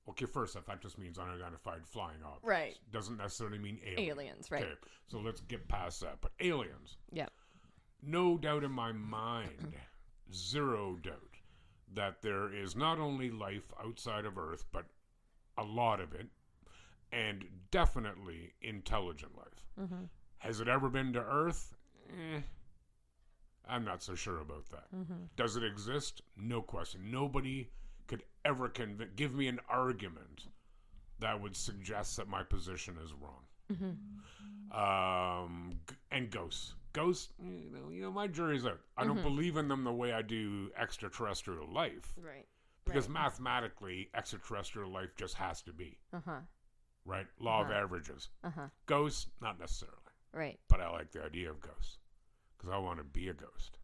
S2: Okay, first off, that just means unidentified flying objects.
S3: Right.
S2: Doesn't necessarily mean aliens.
S3: aliens, right?
S2: Okay, so let's get past that. But aliens.
S3: Yeah.
S2: No doubt in my mind, zero doubt, that there is not only life outside of Earth, but a lot of it, and definitely intelligent life.
S3: Mm-hmm.
S2: Has it ever been to Earth? I'm not so sure about that.
S3: Mm-hmm.
S2: Does it exist? No question. Nobody could ever give me an argument that would suggest that my position is wrong. And ghosts. Ghosts, you know, my jury's out. I don't believe in them the way I do extraterrestrial life.
S3: Right.
S2: Because mathematically, extraterrestrial life just has to be.
S3: Uh-huh.
S2: Right? Law of averages.
S3: Uh-huh.
S2: Ghosts, not necessarily.
S3: Right.
S2: But I like the idea of ghosts. Because I want to be a ghost.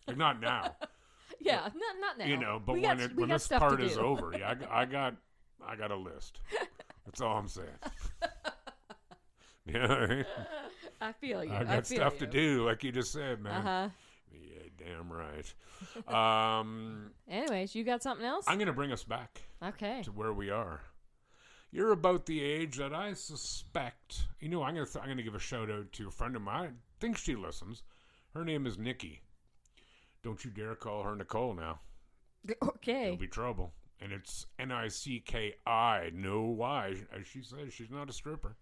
S2: Like, not now.
S3: Yeah, not now.
S2: You know, but
S3: we
S2: when
S3: got, we
S2: when
S3: got
S2: this
S3: stuff
S2: part
S3: to
S2: is
S3: do.
S2: over, yeah, I got a list. That's all I'm saying. Yeah,
S3: I feel you.
S2: I got
S3: feel
S2: stuff
S3: you.
S2: to do, like you just said, man.
S3: Uh-huh.
S2: Yeah, damn right.
S3: Anyways, you got something else?
S2: I'm gonna bring us back
S3: Okay.
S2: to where we are. You're about the age that I suspect. You know, I'm gonna give a shout out to a friend of mine. I think she listens. Her name is Nikki. Don't you dare call her Nicole now.
S3: Okay.
S2: It'll be trouble. And it's Nicki, no Y. As she says, she's not a stripper.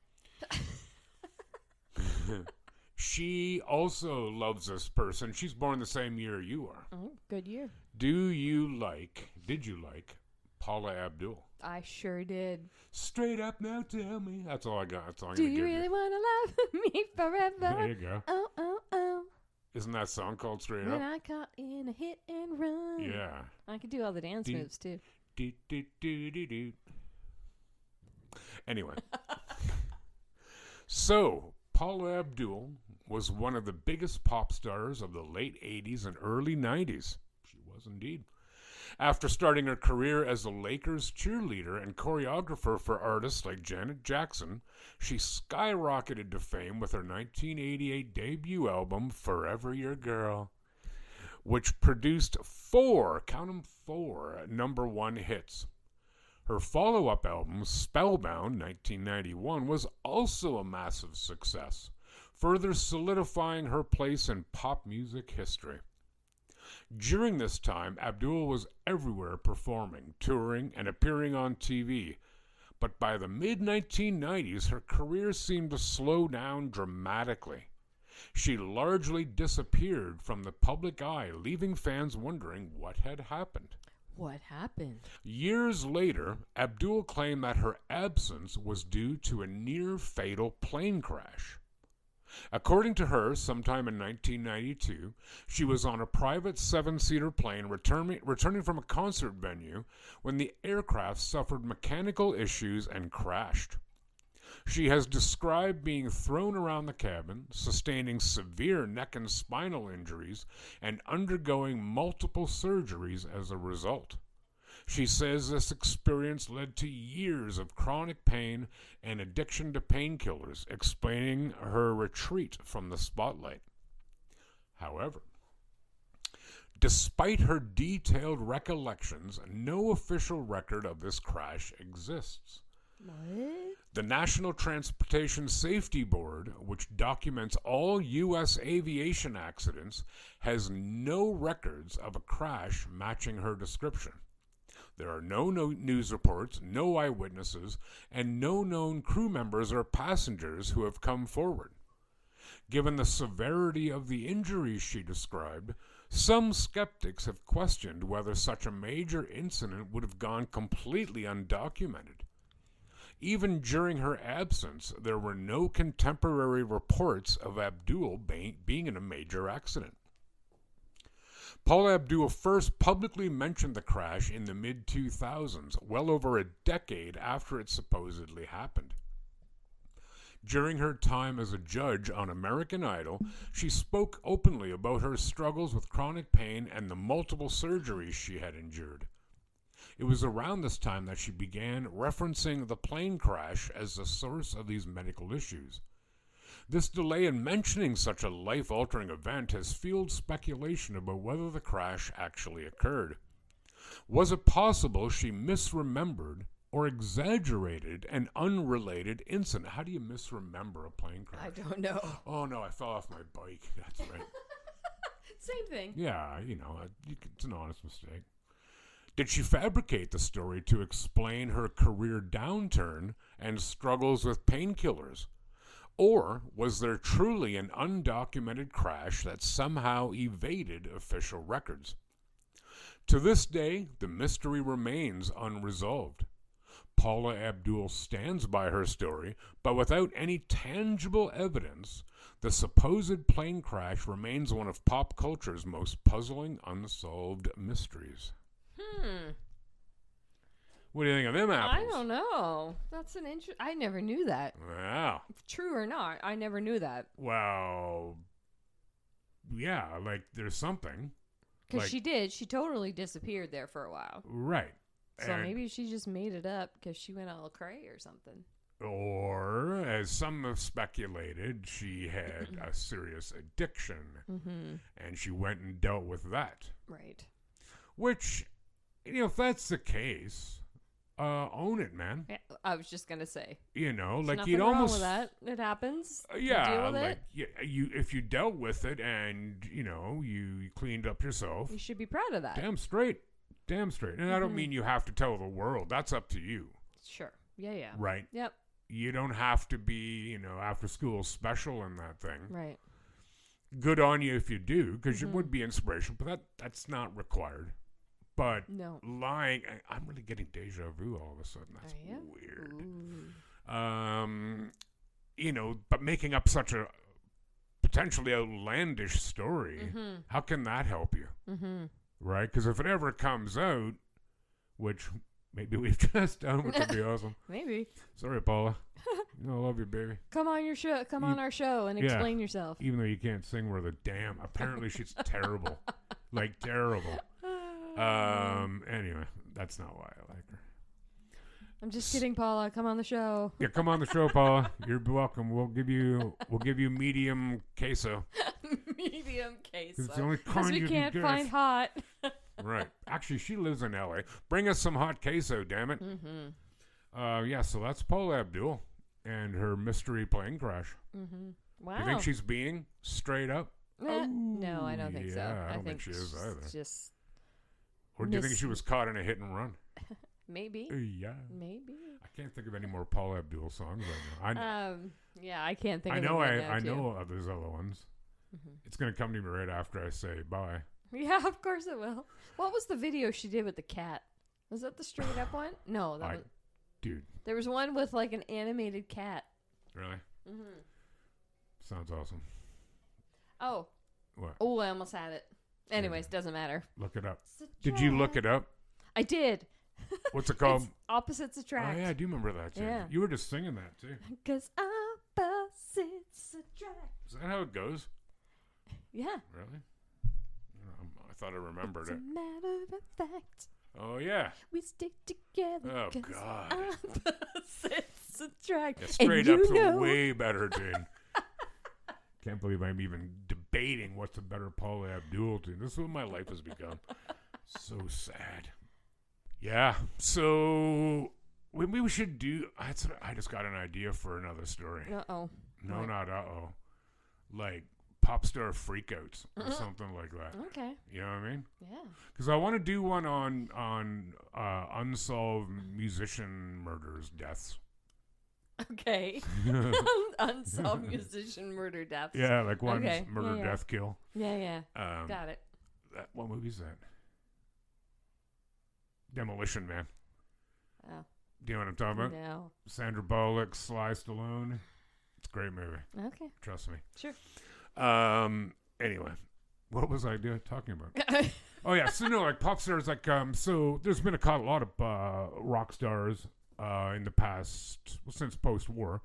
S2: She also loves this person. She's born the same year you are.
S3: Oh, good year.
S2: Did you like Paula Abdul?
S3: I sure did.
S2: Straight up now, tell me. That's all I got. That's all I'm
S3: Do
S2: going to
S3: you
S2: give
S3: really
S2: you.
S3: want to love me forever?
S2: There you go.
S3: Oh, oh, oh.
S2: Isn't that song called Straight
S3: When
S2: Up?
S3: I caught in a hit and run.
S2: Yeah.
S3: I could do all the dance
S2: Do-
S3: moves, too.
S2: Do, do, do, do, do. Anyway. So, Paula Abdul was one of the biggest pop stars of the late 80s and early 90s. She was indeed. After starting her career as a Lakers cheerleader and choreographer for artists like Janet Jackson, she skyrocketed to fame with her 1988 debut album, Forever Your Girl, which produced four number one hits. Her follow-up album, Spellbound, 1991, was also a massive success, further solidifying her place in pop music history. During this time, Abdul was everywhere performing, touring, and appearing on TV. But by the mid-1990s, her career seemed to slow down dramatically. She largely disappeared from the public eye, leaving fans wondering what had happened.
S3: What happened?
S2: Years later, Abdul claimed that her absence was due to a near-fatal plane crash. According to her, sometime in 1992, she was on a private seven-seater plane returning from a concert venue when the aircraft suffered mechanical issues and crashed. She has described being thrown around the cabin, sustaining severe neck and spinal injuries, and undergoing multiple surgeries as a result. She says this experience led to years of chronic pain and addiction to painkillers, explaining her retreat from the spotlight. However, despite her detailed recollections, no official record of this crash exists.
S3: What?
S2: The National Transportation Safety Board, which documents all U.S. aviation accidents, has no records of a crash matching her description. There are no news reports, no eyewitnesses, and no known crew members or passengers who have come forward. Given the severity of the injuries she described, Some skeptics have questioned whether such a major incident would have gone completely undocumented. Even during her absence, there were no contemporary reports of Abdul being in a major accident. Paula Abdul first publicly mentioned the crash in the mid-2000s, well over a decade after it supposedly happened. During her time as a judge on American Idol, she spoke openly about her struggles with chronic pain and the multiple surgeries she had endured. It was around this time that she began referencing the plane crash as the source of these medical issues. This delay in mentioning such a life-altering event has fueled speculation about whether the crash actually occurred. Was it possible she misremembered or exaggerated an unrelated incident? How do you misremember a plane crash?
S3: I don't know.
S2: Oh no, I fell off my bike. That's right.
S3: Same thing.
S2: Yeah, it's an honest mistake. Did she fabricate the story to explain her career downturn and struggles with painkillers? Or was there truly an undocumented crash that somehow evaded official records? To this day, the mystery remains unresolved. Paula Abdul stands by her story, but without any tangible evidence, the supposed plane crash remains one of pop culture's most puzzling unsolved mysteries. What do you think of them apples?
S3: I don't know. That's an I never knew that.
S2: Wow.
S3: True or not, I never knew that.
S2: Well, yeah, like there's something.
S3: Because she totally disappeared there for a while.
S2: Right.
S3: So maybe she just made it up because she went all cray or something.
S2: Or, as some have speculated, she had a serious addiction. And she went and dealt with that.
S3: Right.
S2: Which, if that's the case, own it, man.
S3: Yeah, I was just going to say.
S2: There's
S3: nothing
S2: you'd
S3: wrong
S2: almost...
S3: with that. It happens.
S2: Yeah,
S3: you deal with
S2: like
S3: it.
S2: if you dealt with it and, you cleaned up yourself.
S3: You should be proud of that.
S2: Damn straight. And I don't mean you have to tell the world. That's up to you.
S3: Sure. Yeah.
S2: Right?
S3: Yep.
S2: You don't have to be, after school special in that thing.
S3: Right.
S2: Good on you if you do, because it would be inspirational, but that's not required. But
S3: no.
S2: lying, I'm really getting deja vu all of a sudden. That's weird. But making up such a potentially outlandish story, how can that help you? Right? Because if it ever comes out, which maybe we've just done, which would be awesome.
S3: Maybe.
S2: Sorry, Paula. I love you, baby.
S3: Come on on our show and explain yourself.
S2: Even though you can't sing worth a damn. Apparently she's terrible. Like terrible. Anyway, that's not why I like her.
S3: I'm just kidding, Paula. Come on the show.
S2: Yeah, come on the show, Paula. You're welcome. We'll give you medium queso.
S3: Medium queso.
S2: It's the only kind
S3: we
S2: you
S3: can't
S2: can
S3: find hot.
S2: Right. Actually, she lives in LA. Bring us some hot queso, damn it. So that's Paula Abdul and her mystery plane crash.
S3: Wow.
S2: Do you think she's being straight up?
S3: No, I don't think so.
S2: I don't think she is either.
S3: Just.
S2: Or do you think she was caught in a hit and run?
S3: Maybe.
S2: Yeah.
S3: Maybe.
S2: I can't think of any more Paula Abdul songs right now.
S3: Yeah, I can't think of
S2: them
S3: right now,
S2: I know there's other ones. It's going to come to me right after I say bye.
S3: Yeah, of course it will. What was the video she did with the cat? Was that the straight up one? No, that was...
S2: Dude.
S3: There was one with like an animated cat.
S2: Really? Sounds awesome.
S3: Oh.
S2: What?
S3: Oh, I almost had it. Anyways, doesn't matter.
S2: Look it up. Did you look it up?
S3: I did.
S2: What's it called?
S3: Opposites Attract.
S2: Oh, yeah, I do remember that, too.
S3: Yeah.
S2: You were just singing that, too.
S3: Because opposites attract.
S2: Is that how it goes?
S3: Yeah.
S2: Really? I thought I remembered
S3: It's
S2: it.
S3: a matter of fact.
S2: Oh, yeah.
S3: We stick together.
S2: Oh, God.
S3: Opposites attract.
S2: Yeah, straight up's a way better tune. Can't believe I'm even debating what's a better Paula Abdul tune. This is what my life has become. So sad. Yeah. So maybe we should do. I just got an idea for another story.
S3: Uh-oh.
S2: No,
S3: what?
S2: not uh-oh. Like pop star freakouts or something like that.
S3: Okay.
S2: You know what I mean?
S3: Yeah.
S2: Because I want to do one on unsolved musician murders, deaths.
S3: Okay. Unsolved musician murder deaths.
S2: Yeah, like one
S3: Okay.
S2: murder,
S3: Yeah.
S2: death, kill.
S3: Yeah.
S2: Got
S3: it.
S2: What movie is that? Demolition Man.
S3: Oh.
S2: Do you know what I'm talking about?
S3: No.
S2: Sandra Bullock, Sly Stallone. It's a great movie.
S3: Okay.
S2: Trust me.
S3: Sure.
S2: Anyway, what was I talking about? Oh yeah, so like pop stars, like so there's been a lot of rock stars in the past, since post-war,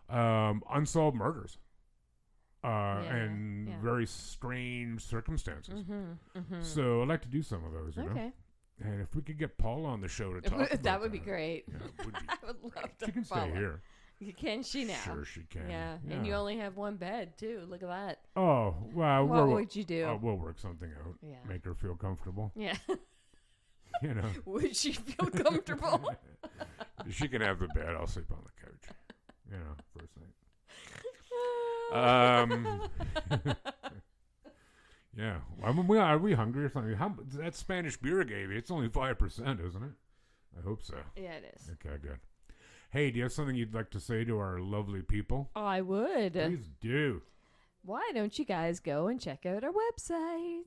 S2: unsolved murders, and very strange circumstances. So I'd like to do some of those, you know. And if we could get Paula on the show to talk about
S3: that would be great.
S2: Yeah, it would be
S3: I would love to.
S2: She can
S3: Paula.
S2: stay here.
S3: Can she now?
S2: Sure she can.
S3: Yeah, and you only have one bed too. Look at that.
S2: Oh, well.
S3: What would you do?
S2: We'll work something out.
S3: Yeah.
S2: Make her feel comfortable.
S3: Yeah.
S2: You know.
S3: Would she feel comfortable?
S2: She can have the bed. I'll sleep on the couch. You know, first night. Yeah. I mean, are we hungry or something? That Spanish beer I gave you, it's only 5%, isn't it? I hope so.
S3: Yeah, it is.
S2: Okay, good. Hey, do you have something you'd like to say to our lovely people?
S3: I would.
S2: Please do.
S3: Why don't you guys go and check out our website,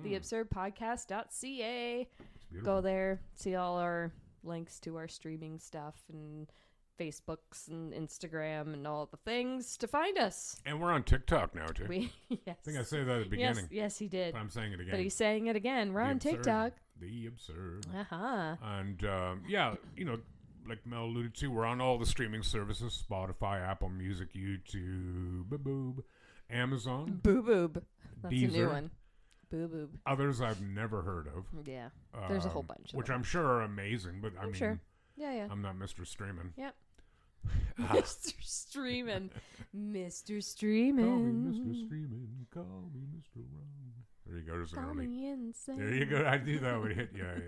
S3: theabsurdpodcast.ca. Go there, see all our links to our streaming stuff and Facebooks and Instagram and all the things to find us.
S2: And we're on TikTok now, too.
S3: Yes.
S2: I think I said that at the beginning.
S3: Yes, he did.
S2: But I'm saying it again.
S3: But he's saying it again. We're on TikTok.
S2: The Absurd.
S3: Uh-huh.
S2: And, yeah, you know, like Mel alluded to, we're on all the streaming services, Spotify, Apple Music, YouTube, Boob, Amazon.
S3: Boob. That's
S2: Deezer.
S3: a new one. Boob.
S2: Others I've never heard of.
S3: Yeah. There's a whole bunch of
S2: which
S3: them.
S2: I'm sure are amazing, but
S3: I'm sure. Yeah.
S2: I'm not Mr. Streaming.
S3: Yep. Mr. Streamin'. Mr. Streamin'.
S2: Call me Mr. Streamin'. Call me Mr. Wrong. There you go. There's an
S3: Call
S2: early.
S3: me insane.
S2: There you go. I knew that would hit. Yeah.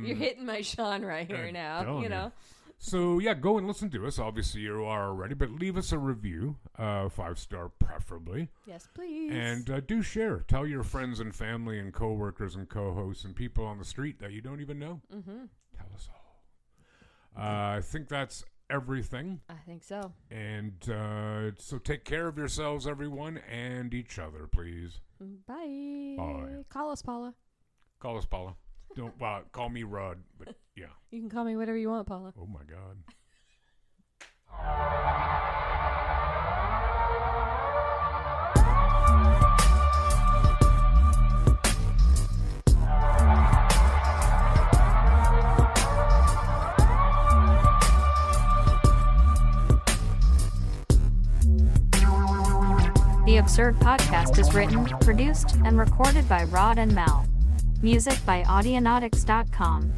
S3: You're hitting my genre here now. You know.
S2: So yeah, go and listen to us. Obviously you are already, but leave us a review, 5-star preferably.
S3: Yes, please.
S2: And do share. Tell your friends and family and coworkers and co-hosts and people on the street that you don't even know.
S3: Mm-hmm.
S2: Tell us all. I think that's everything.
S3: I think so.
S2: And so take care of yourselves, everyone, and each other, please.
S3: Bye.
S2: Bye.
S3: Call us, Paula.
S2: Call us, Paula. Don't call me Rod, but yeah.
S3: You can call me whatever you want, Paula.
S2: Oh my God.
S1: The Absurd Podcast is written, produced, and recorded by Rod and Mel. Music by Audionautics.com.